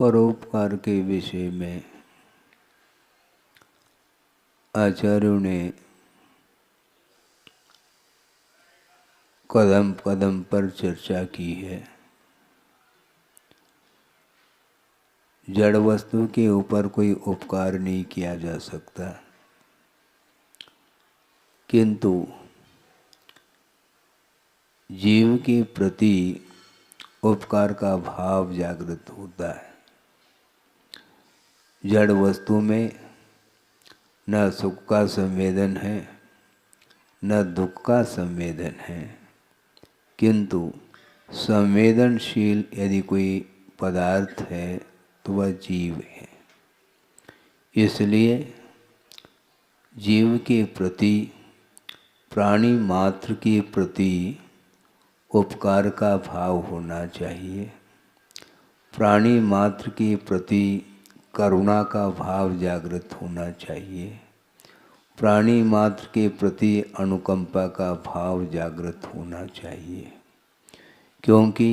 परोपकार के विषय में आचार्यों ने कदम कदम पर चर्चा की है। जड़ वस्तु के ऊपर कोई उपकार नहीं किया जा सकता, किंतु जीव के प्रति उपकार का भाव जागृत होता है। जड़ वस्तु में न सुख का संवेदन है न दुख का संवेदन है, किंतु संवेदनशील यदि कोई पदार्थ है तो वह जीव है। इसलिए जीव के प्रति, प्राणी मात्र के प्रति उपकार का भाव होना चाहिए। प्राणी मात्र के प्रति करुणा का भाव जागृत होना चाहिए। प्राणी मात्र के प्रति अनुकंपा का भाव जागृत होना चाहिए, क्योंकि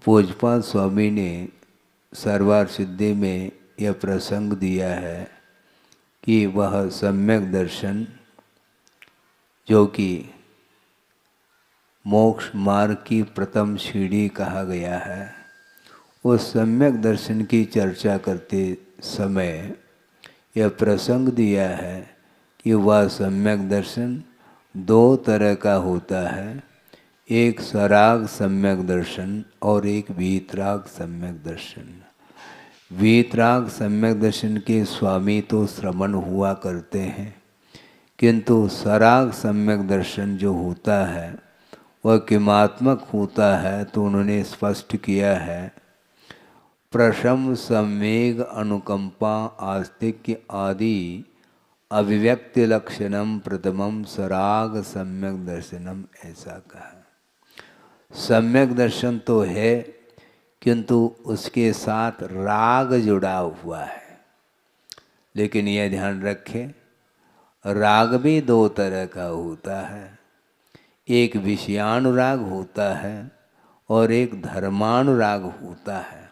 पूज्यपाद स्वामी ने सर्वार सिद्धि में यह प्रसंग दिया है कि वह सम्यक दर्शन, जो कि मोक्ष मार्ग की प्रथम सीढ़ी कहा गया है, उस सम्यक दर्शन की चर्चा करते समय यह प्रसंग दिया है कि वह सम्यक दर्शन दो तरह का होता है, एक सराग सम्यक दर्शन और एक वीतराग सम्यक दर्शन। वीतराग सम्यक दर्शन के स्वामी तो श्रमण हुआ करते हैं, किंतु सराग सम्यक दर्शन जो होता है वह किमात्मक होता है। तो उन्होंने स्पष्ट किया है, प्रशम संवेग अनुकंपा आस्तिक्य आदि अभिव्यक्ति लक्षणम प्रथमम सराग सम्यक दर्शनम, ऐसा कहा। सम्यक दर्शन तो है, किंतु उसके साथ राग जुड़ा हुआ है। लेकिन यह ध्यान रखें, राग भी दो तरह का होता है, एक विषयानुराग होता है और एक धर्मानुराग होता है।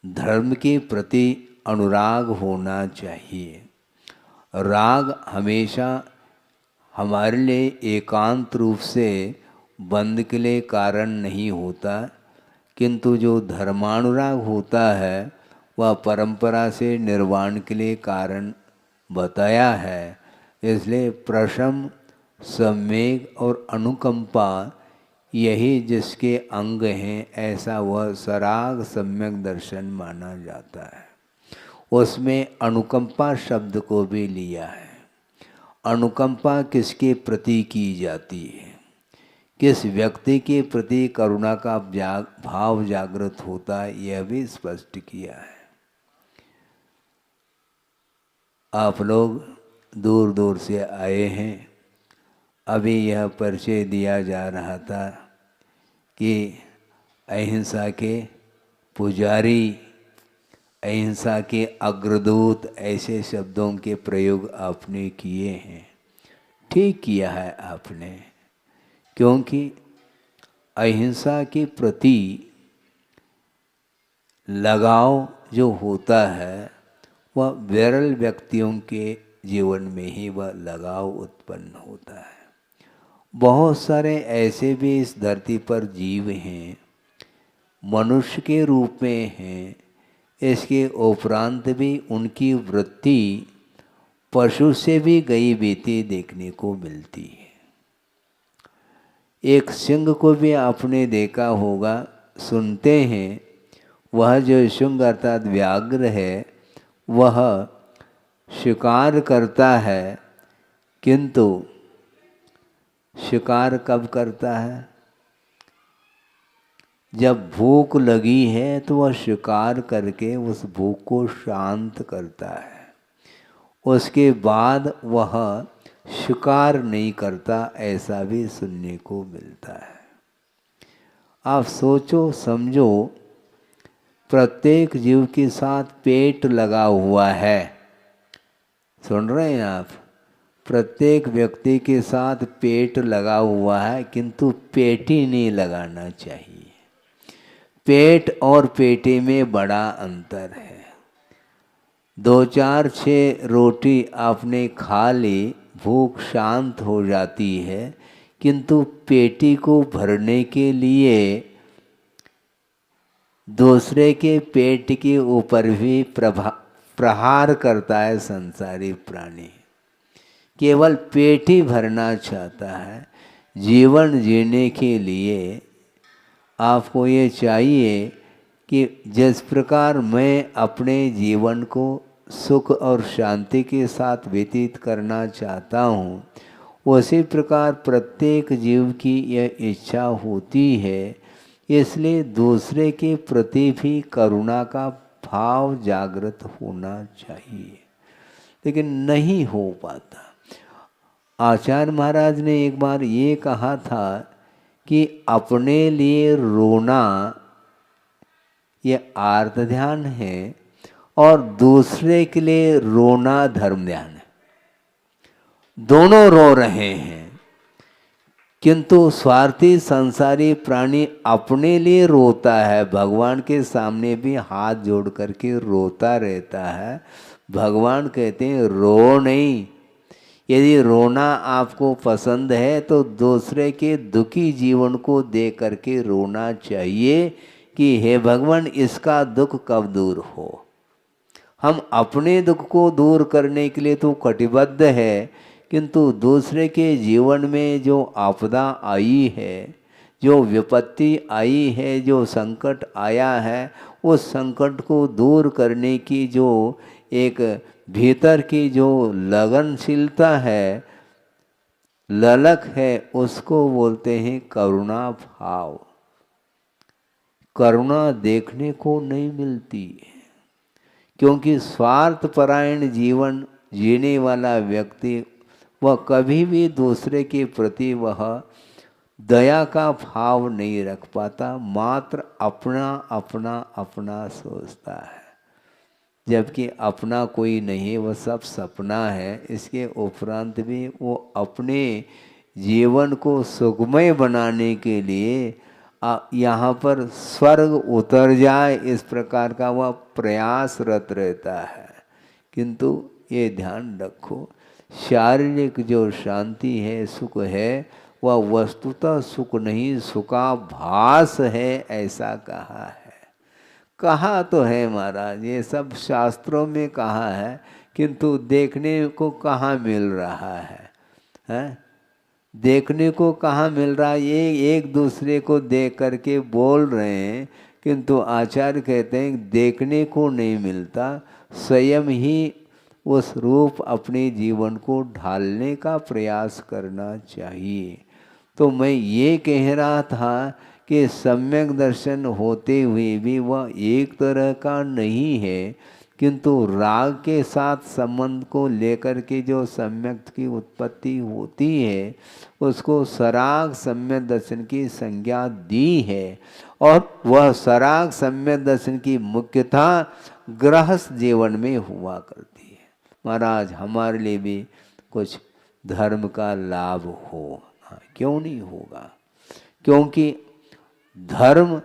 धर्म के प्रति अनुराग होना चाहिए। राग हमेशा हमारे लिए एकांत रूप से बंध के लिए कारण नहीं होता, किंतु जो धर्मानुराग होता है वह परंपरा से निर्वाण के लिए कारण बताया है। इसलिए प्रशम, सम्वेग और अनुकंपा यही जिसके अंग हैं, ऐसा वह सराग सम्यक दर्शन माना जाता है। उसमें अनुकंपा शब्द को भी लिया है। अनुकंपा किसके प्रति की जाती है, किस व्यक्ति के प्रति करुणा का भाव जागृत होता है, यह भी स्पष्ट किया है। आप लोग दूर दूर से आए हैं। अभी यह परिचय दिया जा रहा था कि अहिंसा के पुजारी, अहिंसा के अग्रदूत, ऐसे शब्दों के प्रयोग आपने किए हैं। ठीक किया है आपने, क्योंकि अहिंसा के प्रति लगाव जो होता है वह विरल व्यक्तियों के जीवन में ही वह लगाव उत्पन्न होता है। बहुत सारे ऐसे भी इस धरती पर जीव हैं, मनुष्य के रूप में हैं, इसके उपरांत भी उनकी वृत्ति पशु से भी गई बीती देखने को मिलती है। एक सिंह को भी आपने देखा होगा, सुनते हैं, वह जो सिंह अर्थात व्याघ्र है वह शिकार करता है, किंतु शिकार कब करता है, जब भूख लगी है तो वह शिकार करके उस भूख को शांत करता है। उसके बाद वह शिकार नहीं करता, ऐसा भी सुनने को मिलता है। आप सोचो समझो, प्रत्येक जीव के साथ पेट लगा हुआ है। सुन रहे हैं आप? प्रत्येक व्यक्ति के साथ पेट लगा हुआ है, किंतु पेटी नहीं लगाना चाहिए। पेट और पेटे में बड़ा अंतर है। 2-4-6 रोटी आपने खा ली, भूख शांत हो जाती है, किंतु पेटी को भरने के लिए दूसरे के पेट के ऊपर भी प्रहार करता है संसारी प्राणी। केवल पेट ही भरना चाहता है। जीवन जीने के लिए आपको ये चाहिए कि जिस प्रकार मैं अपने जीवन को सुख और शांति के साथ व्यतीत करना चाहता हूँ, उसी प्रकार प्रत्येक जीव की यह इच्छा होती है। इसलिए दूसरे के प्रति भी करुणा का भाव जागृत होना चाहिए, लेकिन नहीं हो पाता। आचार्य महाराज ने एक बार ये कहा था कि अपने लिए रोना ये आर्त ध्यान है और दूसरे के लिए रोना धर्म ध्यान है। दोनों रो रहे हैं, किंतु स्वार्थी संसारी प्राणी अपने लिए रोता है, भगवान के सामने भी हाथ जोड़ करके रोता रहता है। भगवान कहते हैं रो नहीं। यदि रोना आपको पसंद है तो दूसरे के दुखी जीवन को देख करके रोना चाहिए कि हे भगवान, इसका दुख कब दूर हो। हम अपने दुख को दूर करने के लिए तो कटिबद्ध है, किंतु दूसरे के जीवन में जो आपदा आई है, जो विपत्ति आई है, जो संकट आया है, उस संकट को दूर करने की जो एक भीतर की जो लगनशीलता है, ललक है, उसको बोलते हैं करुणा भाव। करुणा देखने को नहीं मिलती है, क्योंकि स्वार्थपरायण जीवन जीने वाला व्यक्ति वह कभी भी दूसरे के प्रति वह दया का भाव नहीं रख पाता, मात्र अपना अपना अपना सोचता है। जबकि अपना कोई नहीं, वह सब सपना है। इसके उपरांत भी वो अपने जीवन को सुखमय बनाने के लिए यहाँ पर स्वर्ग उतर जाए, इस प्रकार का वह प्रयासरत रहता है। किंतु ये ध्यान रखो, शारीरिक जो शांति है, सुख है, वह वस्तुतः सुख नहीं, सुखाभास है, ऐसा कहा है। कहा तो है महाराज, ये सब शास्त्रों में कहा है, किंतु देखने को कहाँ मिल रहा है? देखने को कहाँ मिल रहा है? ये एक दूसरे को देख करके बोल रहे हैं, किंतु आचार्य कहते हैं देखने को नहीं मिलता। स्वयं ही उस रूप अपने जीवन को ढालने का प्रयास करना चाहिए। तो मैं ये कह रहा था कि सम्यक दर्शन होते हुए भी वह एक तरह का नहीं है, किंतु राग के साथ संबंध को लेकर के जो सम्यक की उत्पत्ति होती है, उसको सराग सम्यक दर्शन की संज्ञा दी है। और वह सराग सम्यक दर्शन की मुख्यता गृहस्थ जीवन में हुआ करती है। महाराज, हमारे लिए भी कुछ धर्म का लाभ हो, क्यों नहीं होगा? क्योंकि धर्म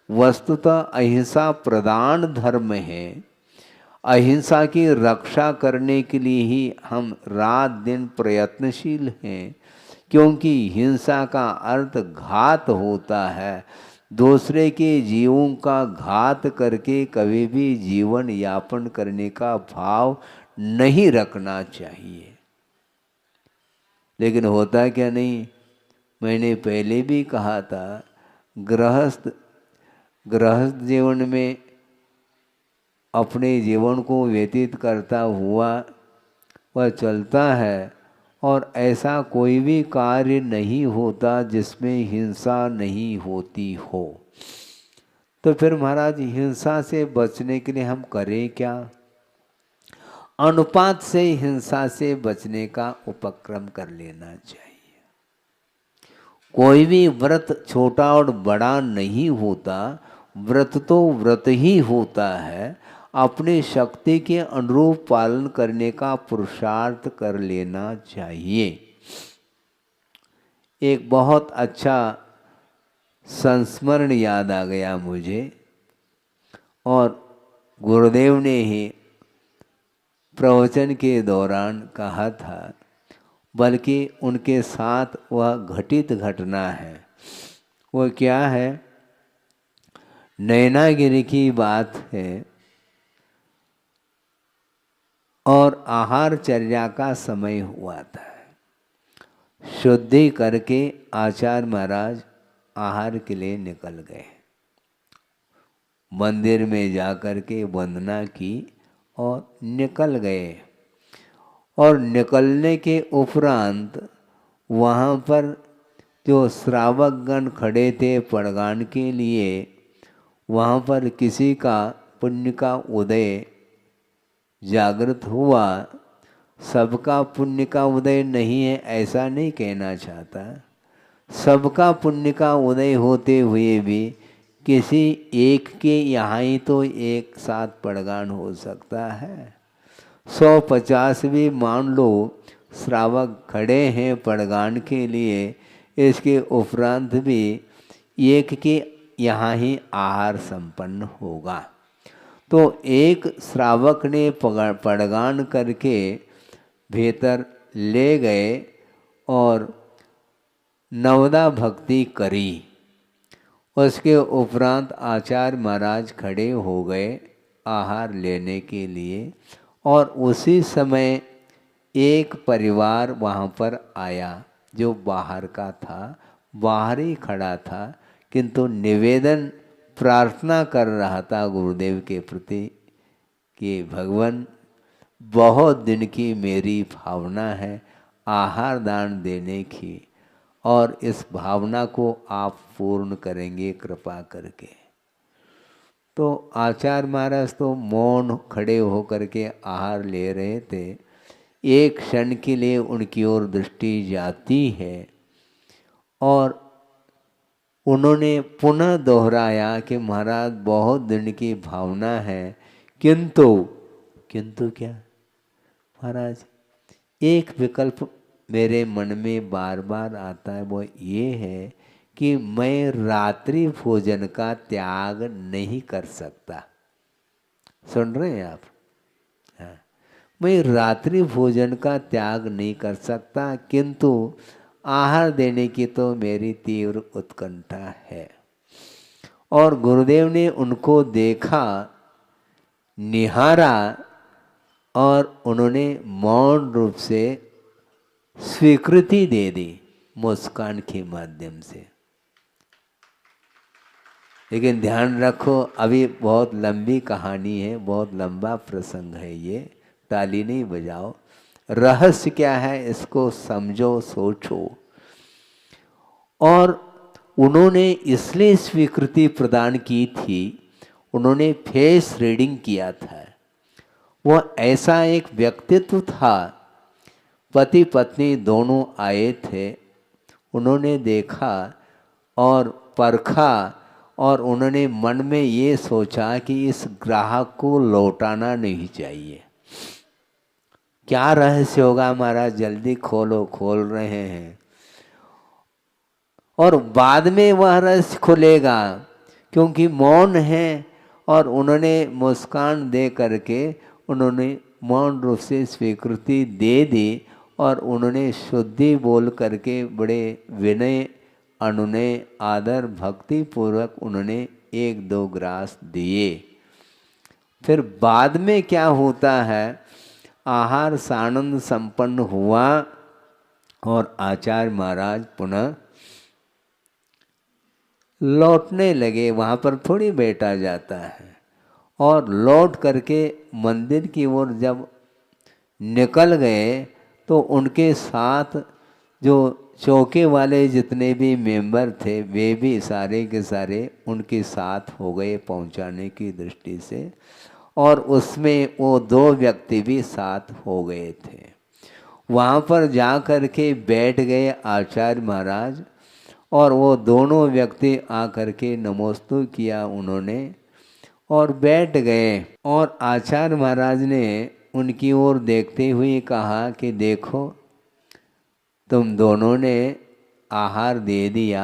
वस्तुतः अहिंसा प्रधान धर्म है। अहिंसा की रक्षा करने के लिए ही हम रात दिन प्रयत्नशील हैं, क्योंकि हिंसा का अर्थ घात होता है। दूसरे के जीवों का घात करके कभी भी जीवन यापन करने का भाव नहीं रखना चाहिए। लेकिन होता क्या नहीं, मैंने पहले भी कहा था, गृहस्थ जीवन में अपने जीवन को व्यतीत करता हुआ वह चलता है, और ऐसा कोई भी कार्य नहीं होता जिसमें हिंसा नहीं होती हो। तो फिर महाराज, हिंसा से बचने के लिए हम करें क्या? अनुपात से हिंसा से बचने का उपक्रम कर लेना चाहिए। कोई भी व्रत छोटा और बड़ा नहीं होता, व्रत तो व्रत ही होता है। अपनी शक्ति के अनुरूप पालन करने का पुरुषार्थ कर लेना चाहिए। एक बहुत अच्छा संस्मरण याद आ गया मुझे, और गुरुदेव ने ही प्रवचन के दौरान कहा था, बल्कि उनके साथ वह घटित घटना है। वो क्या है? नैनागिरी की बात है, और आहारचर्या का समय हुआ था। शुद्धि करके आचार्य महाराज आहार के लिए निकल गए। मंदिर में जाकर के वंदना की और निकल गए। और निकलने के उपरांत वहाँ पर जो श्रावकगण खड़े थे पड़गान के लिए, वहाँ पर किसी का पुण्य का उदय जागृत हुआ। सबका पुण्य का उदय नहीं है ऐसा नहीं कहना चाहता, सबका पुण्य का उदय होते हुए भी किसी एक के यहाँ ही तो एक साथ पड़गान हो सकता है। 150 भी मान लो श्रावक खड़े हैं पड़गान के लिए, इसके उपरांत भी एक के यहाँ ही आहार संपन्न होगा। तो एक श्रावक ने पड़गान करके भीतर ले गए और नवदा भक्ति करी। उसके उपरांत आचार्य महाराज खड़े हो गए आहार लेने के लिए, और उसी समय एक परिवार वहाँ पर आया जो बाहर का था, बाहर ही खड़ा था, किंतु निवेदन प्रार्थना कर रहा था गुरुदेव के प्रति कि भगवान बहुत दिन की मेरी भावना है आहार दान देने की, और इस भावना को आप पूर्ण करेंगे कृपा करके। तो आचार्य महाराज तो मौन खड़े होकर के आहार ले रहे थे। एक क्षण के लिए उनकी ओर दृष्टि जाती है और उन्होंने पुनः दोहराया कि महाराज बहुत दिन की भावना है, किंतु क्या महाराज, एक विकल्प मेरे मन में बार बार आता है, वो ये है कि मैं रात्रि भोजन का त्याग नहीं कर सकता। सुन रहे हैं आप? हाँ, मैं रात्रि भोजन का त्याग नहीं कर सकता, किंतु आहार देने की तो मेरी तीव्र उत्कंठा है। और गुरुदेव ने उनको देखा, निहारा, और उन्होंने मौन रूप से स्वीकृति दे दी मुस्कान के माध्यम से। लेकिन ध्यान रखो, अभी बहुत लंबी कहानी है, बहुत लंबा प्रसंग है ये, ताली नहीं बजाओ। रहस्य क्या है इसको समझो, सोचो। और उन्होंने इसलिए स्वीकृति प्रदान की थी, उन्होंने फेस रीडिंग किया था। वह ऐसा एक व्यक्तित्व था, पति पत्नी दोनों आए थे, उन्होंने देखा और परखा, और उन्होंने मन में ये सोचा कि इस ग्राहक को लौटाना नहीं चाहिए। क्या रहस्य होगा महाराज, जल्दी खोलो। खोल रहे हैं, और बाद में वह रहस्य खुलेगा, क्योंकि मौन है। और उन्होंने मुस्कान दे करके उन्होंने मौन रूप से स्वीकृति दे दी, और उन्होंने शुद्धि बोल करके बड़े विनय अनुनय आदर भक्ति पूर्वक उन्होंने 1-2 ग्रास दिए। फिर बाद में क्या होता है, आहार सानंद संपन्न हुआ और आचार्य महाराज पुनः लौटने लगे। वहाँ पर थोड़ी बैठा जाता है। और लौट करके मंदिर की ओर जब निकल गए तो उनके साथ जो चौके वाले जितने भी मेंबर थे वे भी सारे के सारे उनके साथ हो गए पहुंचाने की दृष्टि से, और उसमें वो 2 व्यक्ति भी साथ हो गए थे। वहाँ पर जा कर के बैठ गए आचार्य महाराज, और वो दोनों व्यक्ति आकर के नमोस्तु किया उन्होंने और बैठ गए। और आचार्य महाराज ने उनकी ओर देखते हुए कहा कि देखो, तुम दोनों ने आहार दे दिया,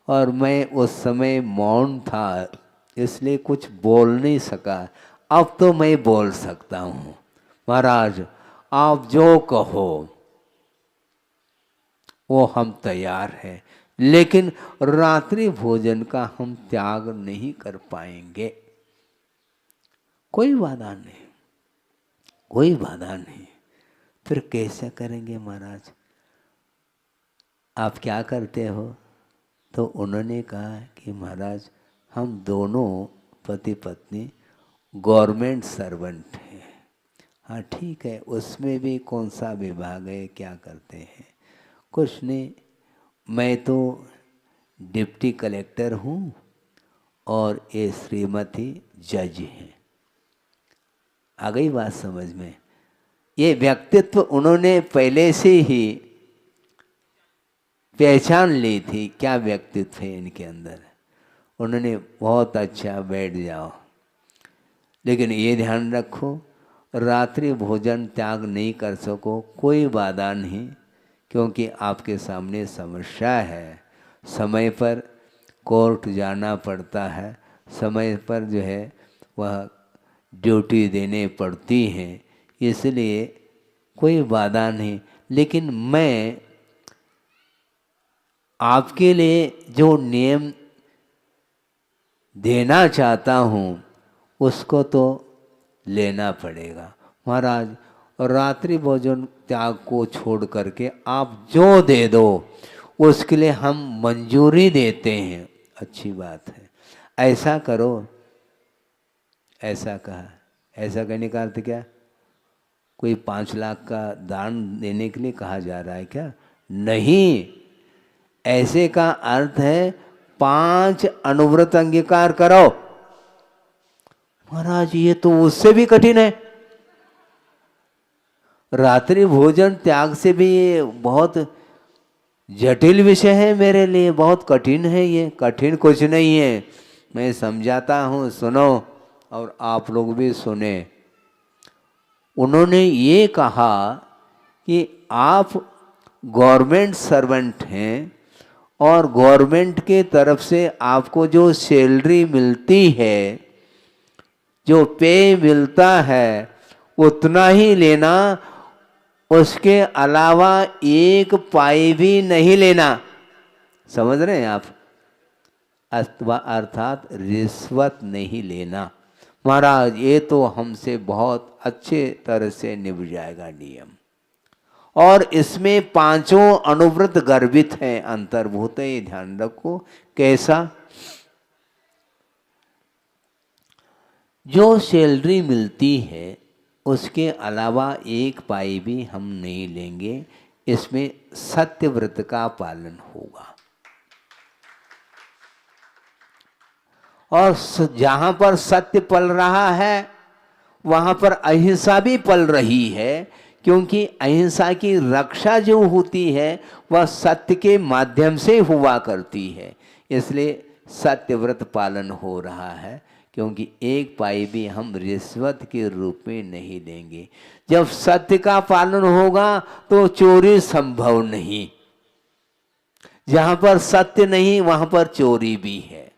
और मैं उस समय मौन था, इसलिए कुछ बोल नहीं सका। अब तो मैं बोल सकता हूँ। महाराज आप जो कहो वो हम तैयार हैं, लेकिन रात्रि भोजन का हम त्याग नहीं कर पाएंगे। कोई बाधा नहीं, कोई बाधा नहीं। फिर कैसे करेंगे महाराज? आप क्या करते हो? तो उन्होंने कहा कि महाराज हम दोनों पति पत्नी गवर्नमेंट सर्वेंट हैं। हाँ ठीक है, उसमें भी कौन सा विभाग है, क्या करते हैं? कुछ नहीं, मैं तो डिप्टी कलेक्टर हूँ और ये श्रीमती जज हैं। आ गई बात समझ में? ये व्यक्तित्व उन्होंने पहले से ही पहचान ली थी, क्या व्यक्तित्व है इनके अंदर। उन्होंने बहुत अच्छा, बैठ जाओ, लेकिन ये ध्यान रखो रात्रि भोजन त्याग नहीं कर सको, कोई बाधा नहीं, क्योंकि आपके सामने समस्या है। समय पर कोर्ट जाना पड़ता है, समय पर जो है वह ड्यूटी देने पड़ती हैं, इसलिए कोई बाधा नहीं। लेकिन मैं आपके लिए जो नियम देना चाहता हूँ उसको तो लेना पड़ेगा। महाराज रात्रि भोजन त्याग को छोड़ करके आप जो दे दो उसके लिए हम मंजूरी देते हैं। अच्छी बात है, ऐसा करो। ऐसा कहा, ऐसा कहने का अर्थ क्या? कोई 5 लाख का दान देने के लिए कहा जा रहा है क्या? नहीं, ऐसे का अर्थ है 5 अनुव्रत अंगीकार करो। महाराज ये तो उससे भी कठिन है। रात्रि भोजन त्याग से भी ये बहुत जटिल विषय है मेरे लिए, बहुत कठिन है ये। कठिन कुछ नहीं है, मैं समझाता हूँ, सुनो और आप लोग भी सुने। उन्होंने ये कहा कि आप गवर्नमेंट सर्वेंट हैं और गवर्नमेंट के तरफ से आपको जो सैलरी मिलती है, जो पे मिलता है, उतना ही लेना, उसके अलावा 1 पाई भी नहीं लेना। समझ रहे हैं आप? अर्थात रिश्वत नहीं लेना। महाराज ये तो हमसे बहुत अच्छे तरह से निभ जाएगा नियम। और इसमें 5 अनुव्रत गर्भित हैं, अंतर्भूत है, ये ध्यान रखो। कैसा? जो सैलरी मिलती है उसके अलावा 1 पाई भी हम नहीं लेंगे, इसमें सत्य व्रत का पालन होगा। और जहां पर सत्य पल रहा है वहां पर अहिंसा भी पल रही है, क्योंकि अहिंसा की रक्षा जो होती है वह सत्य के माध्यम से हुआ करती है। इसलिए सत्य व्रत पालन हो रहा है, क्योंकि 1 पाई भी हम रिश्वत के रूप में नहीं देंगे। जब सत्य का पालन होगा तो चोरी संभव नहीं। जहां पर सत्य नहीं वहां पर चोरी भी है,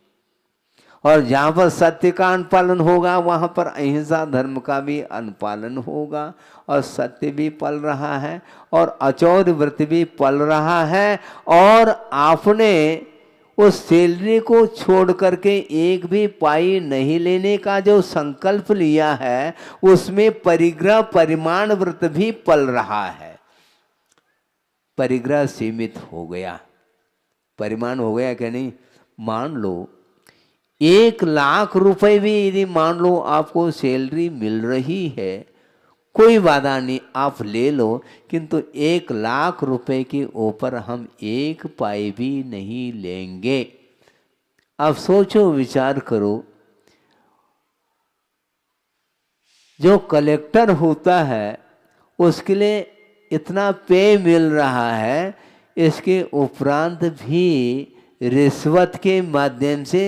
और जहां पर सत्य का अनुपालन होगा वहां पर अहिंसा धर्म का भी अनुपालन होगा। और सत्य भी पल रहा है और अचौर्य व्रत भी पल रहा है। और आपने उस सैलरी को छोड़ करके 1 भी पाई नहीं लेने का जो संकल्प लिया है, उसमें परिग्रह परिमाण व्रत भी पल रहा है। परिग्रह सीमित हो गया, परिमाण हो गया क्या नहीं? मान लो 1 लाख रुपए भी यदि मान लो आपको सैलरी मिल रही है, कोई बाधा नहीं, आप ले लो, किंतु 1 लाख रुपए के ऊपर हम 1 पाई भी नहीं लेंगे। अब सोचो, विचार करो, जो कलेक्टर होता है उसके लिए इतना पे मिल रहा है, इसके उपरांत भी रिश्वत के माध्यम से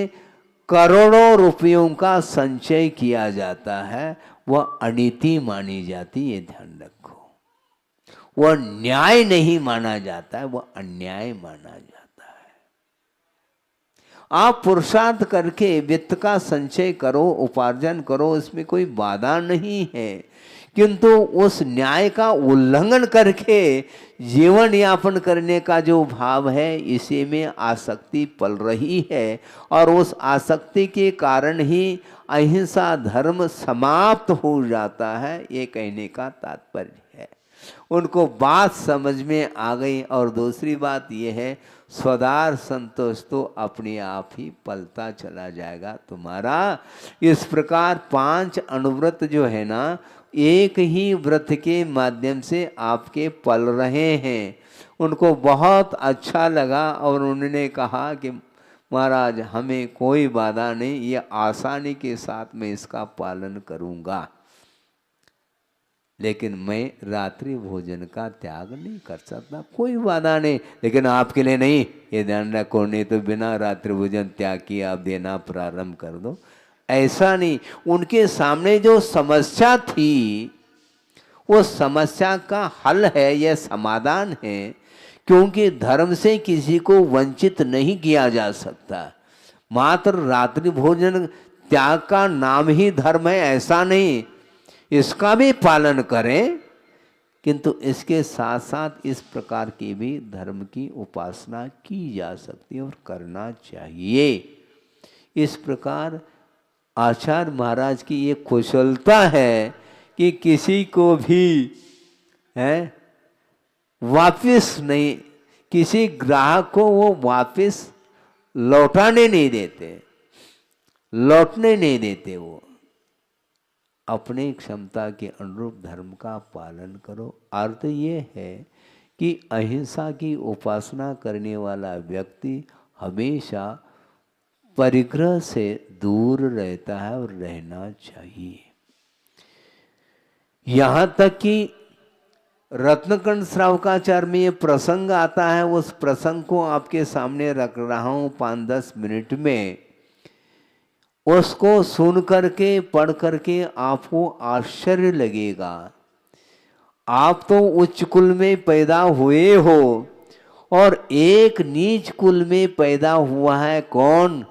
करोड़ों रुपयों का संचय किया जाता है, वह अनीति मानी जाती है। ध्यान रखो, वह न्याय नहीं माना जाता है, वह अन्याय माना जाता है। आप पुरुषार्थ करके वित्त का संचय करो, उपार्जन करो, इसमें कोई बाधा नहीं है, किंतु उस न्याय का उल्लंघन करके जीवन यापन करने का जो भाव है, इसी में आसक्ति पल रही है और उस आसक्ति के कारण ही अहिंसा धर्म समाप्त हो जाता है, ये कहने का तात्पर्य है। उनको बात समझ में आ गई। और दूसरी बात यह है, स्वदार संतोष तो अपने आप ही पलता चला जाएगा तुम्हारा। इस प्रकार 5 अनुव्रत जो है ना, एक ही व्रत के माध्यम से आपके पल रहे हैं। उनको बहुत अच्छा लगा और उन्होंने कहा कि महाराज हमें कोई बाधा नहीं, ये आसानी के साथ मैं इसका पालन करूँगा, लेकिन मैं रात्रि भोजन का त्याग नहीं कर सकता। कोई बाधा नहीं, लेकिन आपके लिए नहीं, ये ध्यान रखो, नहीं तो बिना रात्रि भोजन त्याग किए आप देना प्रारंभ कर दो, ऐसा नहीं। उनके सामने जो समस्या थी, वो समस्या का हल है, यह समाधान है, क्योंकि धर्म से किसी को वंचित नहीं किया जा सकता। मात्र रात्रि भोजन त्याग का नाम ही धर्म है ऐसा नहीं, इसका भी पालन करें, किंतु इसके साथ साथ इस प्रकार की भी धर्म की उपासना की जा सकती है और करना चाहिए। इस प्रकार आचार्य महाराज की ये कुशलता है कि किसी को भी है वापस नहीं, किसी ग्राहक को वो वापस लौटाने नहीं देते, लौटने नहीं देते। वो अपनी क्षमता के अनुरूप धर्म का पालन करो। अर्थ ये है कि अहिंसा की उपासना करने वाला व्यक्ति हमेशा परिग्रह से दूर रहता है और रहना चाहिए। यहाँ तक कि रत्नकंड श्रावकाचार्य में ये प्रसंग आता है, उस प्रसंग को आपके सामने रख रहा हूँ 5-10 मिनट में। उसको सुन करके पढ़ करके आपको आश्चर्य लगेगा। आप तो उच्च कुल में पैदा हुए हो और एक नीच कुल में पैदा हुआ है, कौन?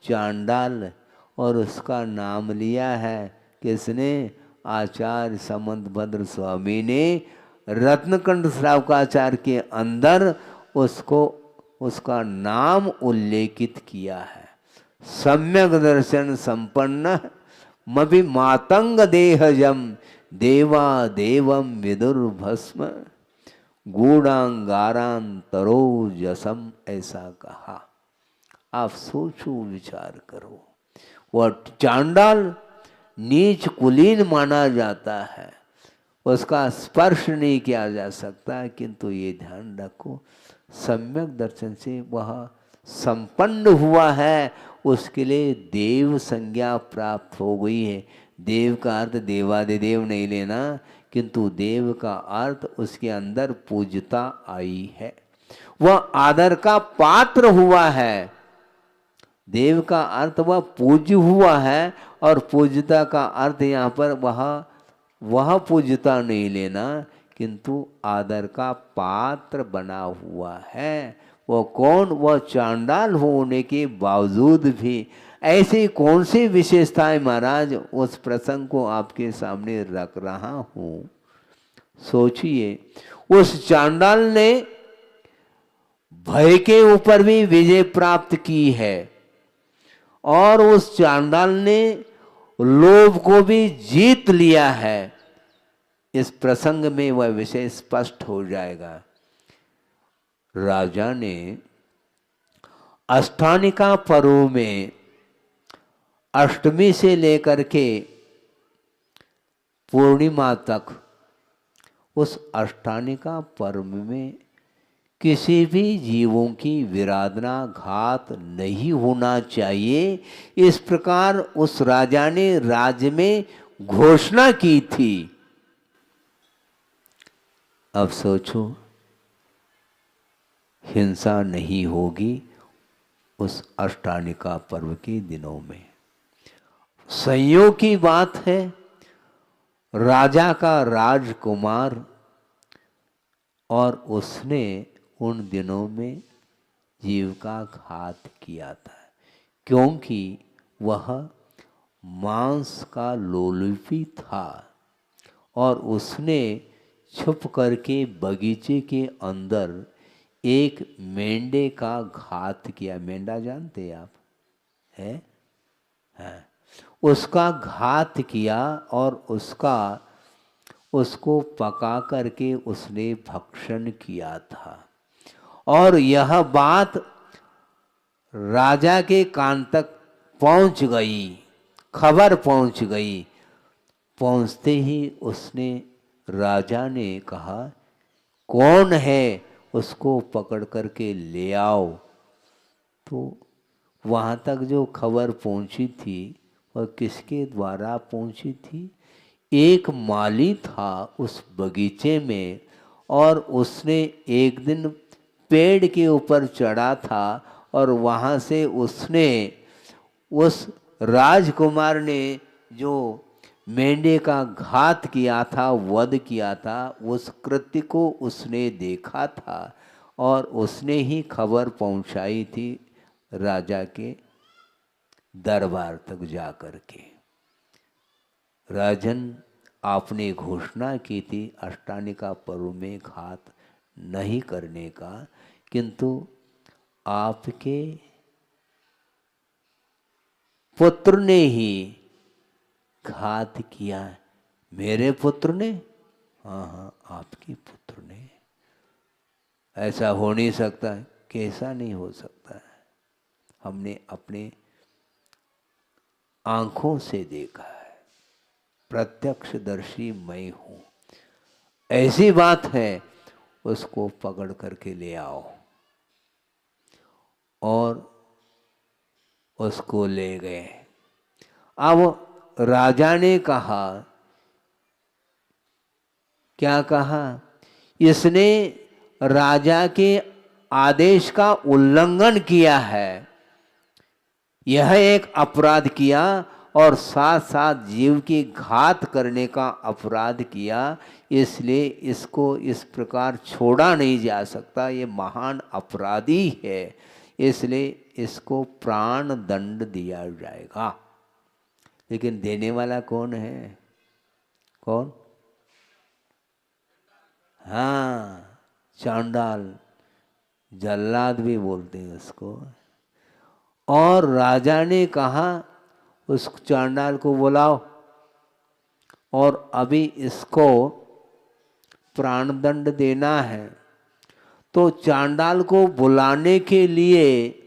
चांडाल। और उसका नाम लिया है किसने? आचार्य समंतभद्र स्वामी ने रत्नकंड श्रावकाचार्य के अंदर उसको उसका नाम उल्लेखित किया है। सम्यक दर्शन संपन्न मभि मातंग देहजम देवा देवम विदुर्भस्म गूढ़ांगारांतरो जसम, ऐसा कहा। आप सोचो विचार करो। वह चांडाल नीच कुलीन माना जाता है, उसका स्पर्श नहीं किया जा सकता, किंतु ये ध्यान रखो सम्यक दर्शन से वह संपन्न हुआ है, उसके लिए देव संज्ञा प्राप्त हो गई है। देव का अर्थ देवादिदेव नहीं लेना, किंतु देव का अर्थ उसके अंदर पूज्यता आई है, वह आदर का पात्र हुआ है। देव का अर्थ वह पूज्य हुआ है, और पूज्यता का अर्थ यहाँ पर वह पूज्यता नहीं लेना, किंतु आदर का पात्र बना हुआ है। वो कौन? वह चांडाल होने के बावजूद भी। ऐसी कौन सी विशेषताएं महाराज, उस प्रसंग को आपके सामने रख रहा हूँ। सोचिए, उस चांडाल ने भय के ऊपर भी विजय प्राप्त की है, और उस चांडाल ने लोभ को भी जीत लिया है। इस प्रसंग में वह विषय स्पष्ट हो जाएगा। राजा ने अष्टानिका पर्व में अष्टमी से लेकर के पूर्णिमा तक उस अष्टानिका पर्व में किसी भी जीवों की विराधना घात नहीं होना चाहिए, इस प्रकार उस राजा ने राज्य में घोषणा की थी। अब सोचो, हिंसा नहीं होगी उस अष्टानिका पर्व के दिनों में। संयोग की बात है, राजा का राजकुमार, और उसने उन दिनों में जीव का घात किया था। क्योंकि वह मांस का लोलुपी था और उसने छुप करके बगीचे के अंदर एक मेंढे का घात किया। मेंढा जानते हैं आप? है हाँ। उसका घात किया और उसको पका करके उसने भक्षण किया था। और यह बात राजा के कान तक पहुंच गई, खबर पहुंच गई। पहुंचते ही उसने राजा ने कहा, कौन है, उसको पकड़ करके ले आओ। तो वहाँ तक जो खबर पहुंची थी वह किसके द्वारा पहुंची थी? एक माली था उस बगीचे में, और उसने एक दिन पेड़ के ऊपर चढ़ा था और वहाँ से उसने उस राजकुमार ने जो मेंढे का घात किया था, वध किया था, उस कृत्य को उसने देखा था और उसने ही खबर पहुंचाई थी राजा के दरबार तक जाकर के। राजन, आपने घोषणा की थी अष्टानिका पर्व में घात नहीं करने का, किंतु आपके पुत्र ने ही घात किया। मेरे पुत्र ने? हाँ हाँ, आपके पुत्र ने। ऐसा हो नहीं सकता। कैसा नहीं हो सकता है? हमने अपने आंखों से देखा है, प्रत्यक्षदर्शी मैं हूं। ऐसी बात है, उसको पकड़ करके ले आओ। और उसको ले गए। अब राजा ने कहा, क्या कहा? इसने राजा के आदेश का उल्लंघन किया है, यह एक अपराध किया और साथ साथ जीव की घात करने का अपराध किया। इसलिए इसको इस प्रकार छोड़ा नहीं जा सकता, ये महान अपराधी है, इसलिए इसको प्राण दंड दिया जाएगा। लेकिन देने वाला कौन है? कौन? हाँ, चांडाल, जल्लाद भी बोलते हैं उसको। और राजा ने कहा उस चांडाल को बुलाओ और अभी इसको प्राणदंड देना है। तो चांडाल को बुलाने के लिए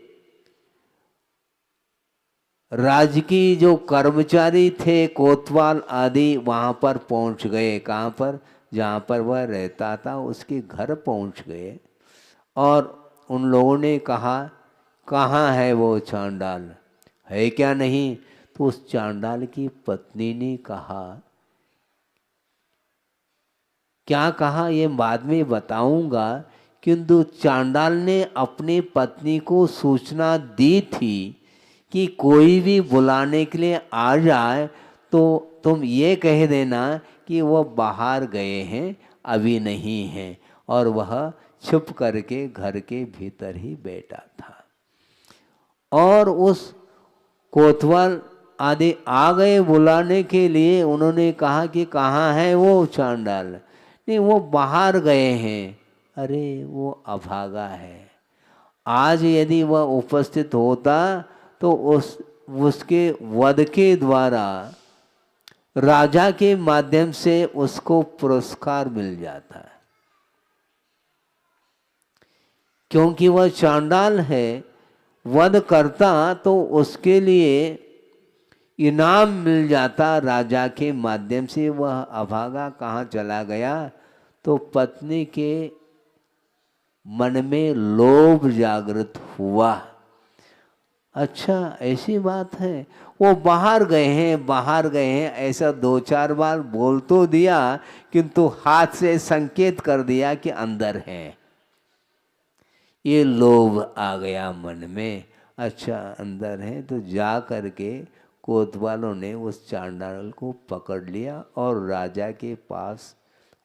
राज्य की जो कर्मचारी थे, कोतवाल आदि, वहाँ पर पहुँच गए। कहाँ पर? जहाँ पर वह रहता था उसके घर पहुँच गए। और उन लोगों ने कहा, कहाँ है वो चांडाल, है क्या नहीं? तो उस चांडाल की पत्नी ने कहा, क्या कहा ये बाद में बताऊंगा, किंतु चांडाल ने अपनी पत्नी को सूचना दी थी कि कोई भी बुलाने के लिए आ जाए तो तुम ये कह देना कि वह बाहर गए हैं, अभी नहीं हैं। और वह छुप करके घर के भीतर ही बैठा था। और उस कोतवाल आदि आ गए बुलाने के लिए। उन्होंने कहा कि कहाँ है वो चांडाल? नहीं, वो बाहर गए हैं। अरे, वो अभागा है। आज यदि वह उपस्थित होता तो उसके वध के द्वारा राजा के माध्यम से उसको पुरस्कार मिल जाता है, क्योंकि वह चांडाल है। वध करता तो उसके लिए इनाम मिल जाता राजा के माध्यम से। वह अभागा कहाँ चला गया? तो पत्नी के मन में लोभ जागृत हुआ। अच्छा, ऐसी बात है, वो बाहर गए हैं, बाहर गए हैं, ऐसा 2-4 बार बोल तो दिया, किंतु हाथ से संकेत कर दिया कि अंदर है। ये लोभ आ गया मन में। अच्छा, अंदर है, तो जा करके कोतवालों ने उस चांडाल को पकड़ लिया और राजा के पास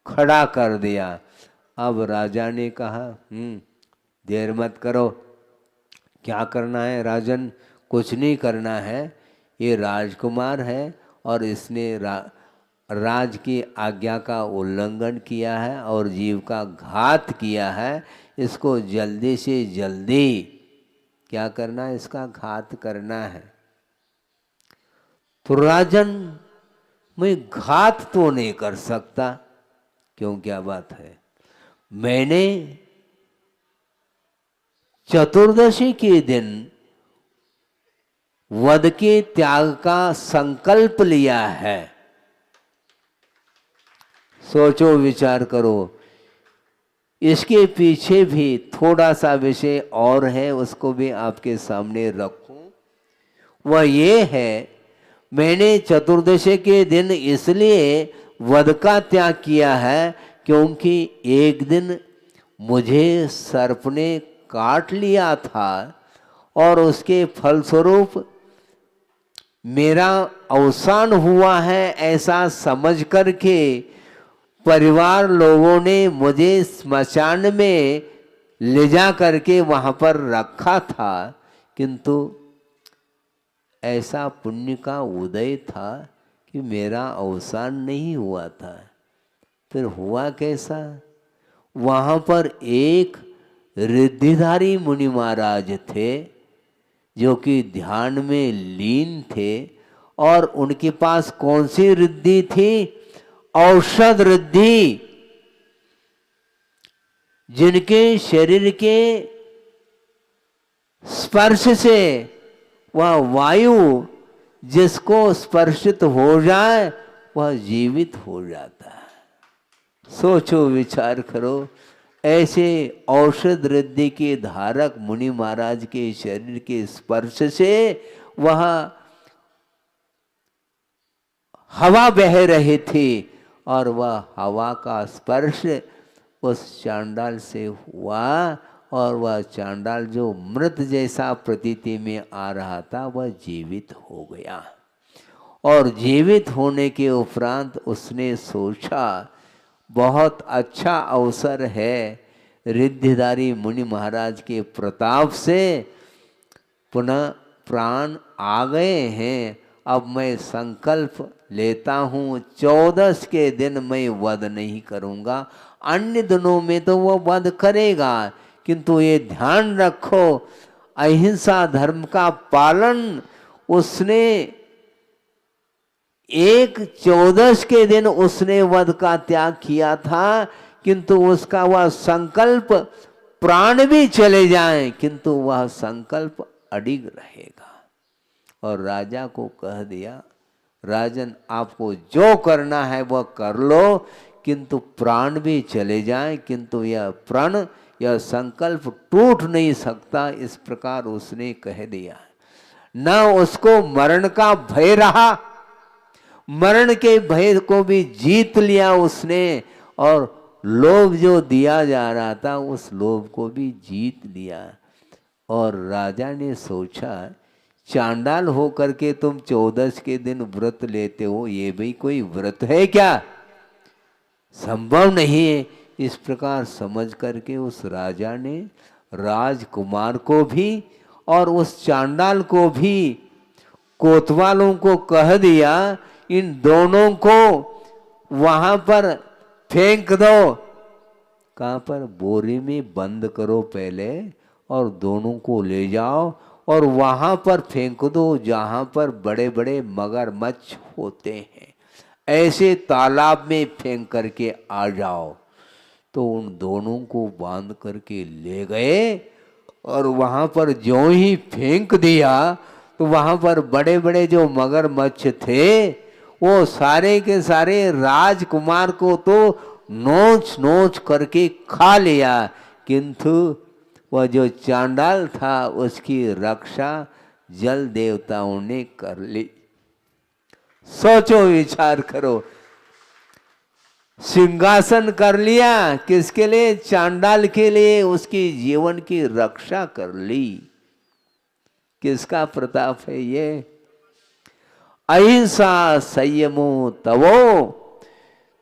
खड़ा कर दिया। अब राजा ने कहा, देर मत करो। क्या करना है राजन? कुछ नहीं करना है, ये राजकुमार है और इसने राज की आज्ञा का उल्लंघन किया है और जीव का घात किया है। इसको जल्दी से जल्दी क्या करना है, इसका घात करना है। तो राजन, मैं घात तो नहीं कर सकता। क्यों, क्या बात है? मैंने चतुर्दशी के दिन वध के त्याग का संकल्प लिया है। सोचो, विचार करो। इसके पीछे भी थोड़ा सा विषय और है, उसको भी आपके सामने रखूं। वह ये है, मैंने चतुर्दशी के दिन इसलिए वध का त्याग किया है क्योंकि एक दिन मुझे सर्प ने काट लिया था और उसके फलस्वरूप मेरा अवसान हुआ है, ऐसा समझ करके परिवार लोगों ने मुझे स्मशान में ले जा करके वहाँ पर रखा था। किंतु ऐसा पुण्य का उदय था कि मेरा अवसान नहीं हुआ था। फिर हुआ कैसा? वहाँ पर एक रिद्धिधारी मुनि महाराज थे जो कि ध्यान में लीन थे, और उनके पास कौन सी रिद्धि थी? औषध रिद्धि। जिनके शरीर के स्पर्श से वह वायु जिसको स्पर्शित हो जाए वह जीवित हो जाता है। सोचो, विचार करो। ऐसे औषध रिद्धि के धारक मुनि महाराज के शरीर के स्पर्श से वह हवा बह रही थी और वह हवा का स्पर्श उस चांडाल से हुआ और वह चांडाल जो मृत जैसा प्रतीति में आ रहा था वह जीवित हो गया। और जीवित होने के उपरांत उसने सोचा, बहुत अच्छा अवसर है, रिद्धिधारी मुनि महाराज के प्रताप से पुनः प्राण आ गए हैं। अब मैं संकल्प लेता हूँ, 14 के दिन मैं वध नहीं करूँगा। अन्य दिनों में तो वह वध करेगा, किंतु ये ध्यान रखो, अहिंसा धर्म का पालन उसने 14 के दिन उसने वध का त्याग किया था। किंतु उसका वह संकल्प, प्राण भी चले जाएं किंतु वह संकल्प अडिग रहेगा। और राजा को कह दिया, राजन आपको जो करना है वह कर लो, किंतु प्राण भी चले जाएं किंतु यह प्रण, यह संकल्प टूट नहीं सकता। इस प्रकार उसने कह दिया। न उसको मरण का भय रहा, मरण के भय को भी जीत लिया उसने, और लोभ जो दिया जा रहा था उस लोभ को भी जीत लिया। और राजा ने सोचा, चांडाल होकर के तुम 14 के दिन व्रत लेते हो, ये भी कोई व्रत है क्या? संभव नहीं है। इस प्रकार समझ करके उस राजा ने राजकुमार को भी और उस चांडाल को भी, कोतवालों को कह दिया, इन दोनों को वहां पर फेंक दो। कहाँ पर? बोरी में बंद करो पहले और दोनों को ले जाओ और वहां पर फेंक दो जहां पर बड़े बड़े मगरमच्छ होते हैं, ऐसे तालाब में फेंक करके आ जाओ। तो उन दोनों को बांध करके ले गए और वहां पर जो ही फेंक दिया तो वहां पर बड़े बड़े जो मगरमच्छ थे वो सारे के सारे राजकुमार को तो नोच नोच करके खा लिया, किंतु वह जो चांडाल था उसकी रक्षा जल देवताओं ने कर ली। सोचो, विचार करो। सिंहासन कर लिया किसके लिए? चांडाल के लिए। उसकी जीवन की रक्षा कर ली। किसका प्रताप है ये? अहिंसा संयमो तवो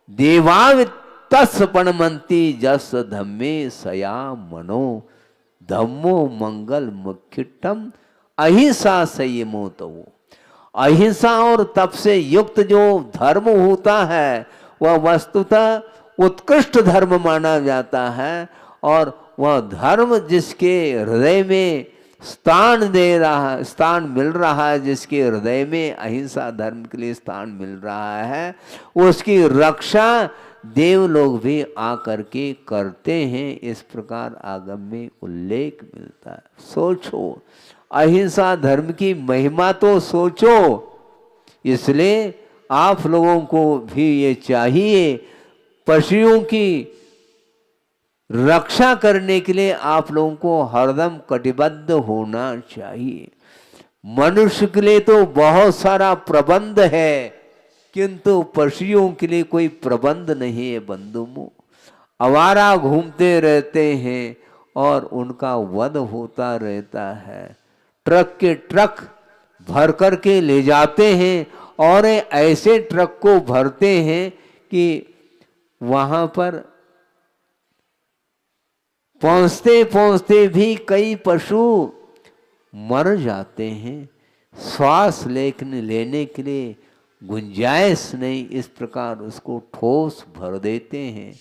देवावितस्पणमंती जस धम्मे सया मनो धम्मो मंगल मुख्यटम अहिंसा संयमो तवो। अहिंसा और तप से युक्त जो धर्म होता है वह वस्तुतः उत्कृष्ट धर्म माना जाता है, और वह धर्म जिसके हृदय में स्थान मिल रहा है, जिसके हृदय में अहिंसा धर्म के लिए स्थान मिल रहा है, उसकी रक्षा देव लोग भी आकर के करते हैं। इस प्रकार आगम में उल्लेख मिलता है। सोचो, अहिंसा धर्म की महिमा तो सोचो। इसलिए आप लोगों को भी ये चाहिए, पशुओं की रक्षा करने के लिए आप लोगों को हरदम कटिबद्ध होना चाहिए। मनुष्य के लिए तो बहुत सारा प्रबंध है, किंतु पशुओं के लिए कोई प्रबंध नहीं है बंधुओं। आवारा घूमते रहते हैं और उनका वध होता रहता है। ट्रक के ट्रक भर कर के ले जाते हैं, और ऐसे ट्रक को भरते हैं कि वहां पर पहुंचते पहुंचते भी कई पशु मर जाते हैं। श्वास लेने के लिए गुंजाइश नहीं, इस प्रकार उसको ठोस भर देते हैं।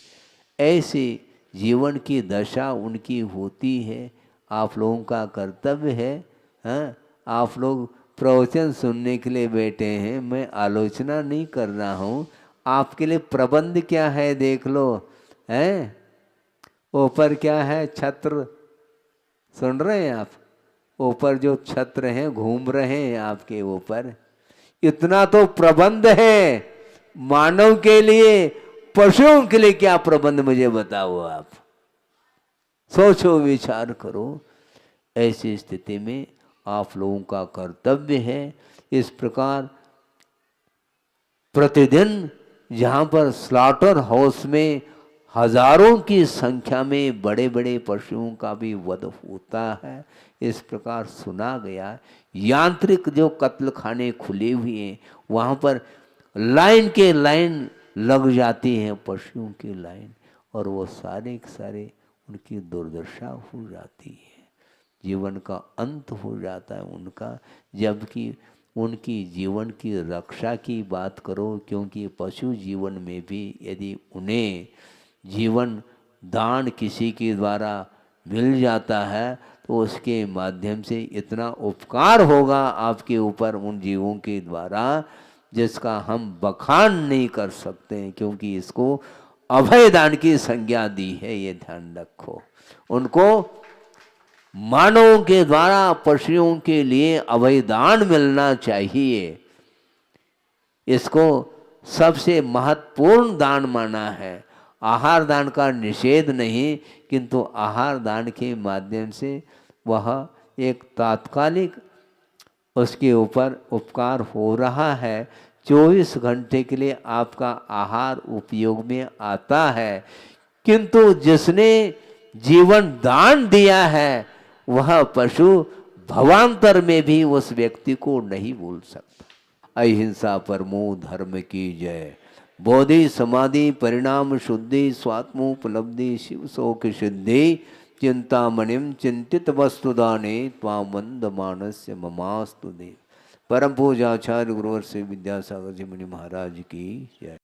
ऐसी जीवन की दशा उनकी होती है। आप लोगों का कर्तव्य है, हाँ, आप लोग प्रवचन सुनने के लिए बैठे हैं, मैं आलोचना नहीं कर रहा हूँ। आपके लिए प्रबंध क्या है देख लो, हैं? ऊपर क्या है? छत्र। सुन रहे हैं आप? ऊपर जो छत्र हैं घूम रहे हैं आपके ऊपर, इतना तो प्रबंध है मानव के लिए। पशुओं के लिए क्या प्रबंध, मुझे बताओ आप। सोचो, विचार करो। ऐसी स्थिति में आप लोगों का कर्तव्य है इस प्रकार प्रतिदिन, जहाँ पर स्लॉटर हाउस में हजारों की संख्या में बड़े बड़े पशुओं का भी वध होता है, इस प्रकार सुना गया। यांत्रिक जो कत्ल खाने खुले हुए हैं, वहाँ पर लाइन के लाइन लग जाती है, पशुओं की लाइन, और वो सारे के सारे उनकी दुर्दशा हो जाती है, जीवन का अंत हो जाता है उनका। जबकि उनकी जीवन की रक्षा की बात करो, क्योंकि पशु जीवन में भी यदि उन्हें जीवन दान किसी के द्वारा मिल जाता है तो उसके माध्यम से इतना उपकार होगा आपके ऊपर उन जीवों के द्वारा, जिसका हम बखान नहीं कर सकते हैं, क्योंकि इसको अभय दान की संज्ञा दी है, ये ध्यान रखो। उनको मानवों के द्वारा पशुओं के लिए अभय दान मिलना चाहिए। इसको सबसे महत्वपूर्ण दान माना है। आहार दान का निषेध नहीं, किंतु आहार दान के माध्यम से वह एक तात्कालिक उसके ऊपर उपकार हो रहा है। 24 घंटे के लिए आपका आहार उपयोग में आता है, किंतु जिसने जीवन दान दिया है वह पशु भवांतर में भी उस व्यक्ति को नहीं भूल सकता। अहिंसा परमो धर्म की जय। बोधि समाधि परिणाम शुद्धि स्वात्मोपलब्धि शिव शोक सिद्धि चिंतामणिम चिंतित वस्तुदाने त्वाम वंद मानस्य ममास्तु देव। परम पूजाचार्य गुरुवर से विद्यासागर जी मुनि महाराज की जय।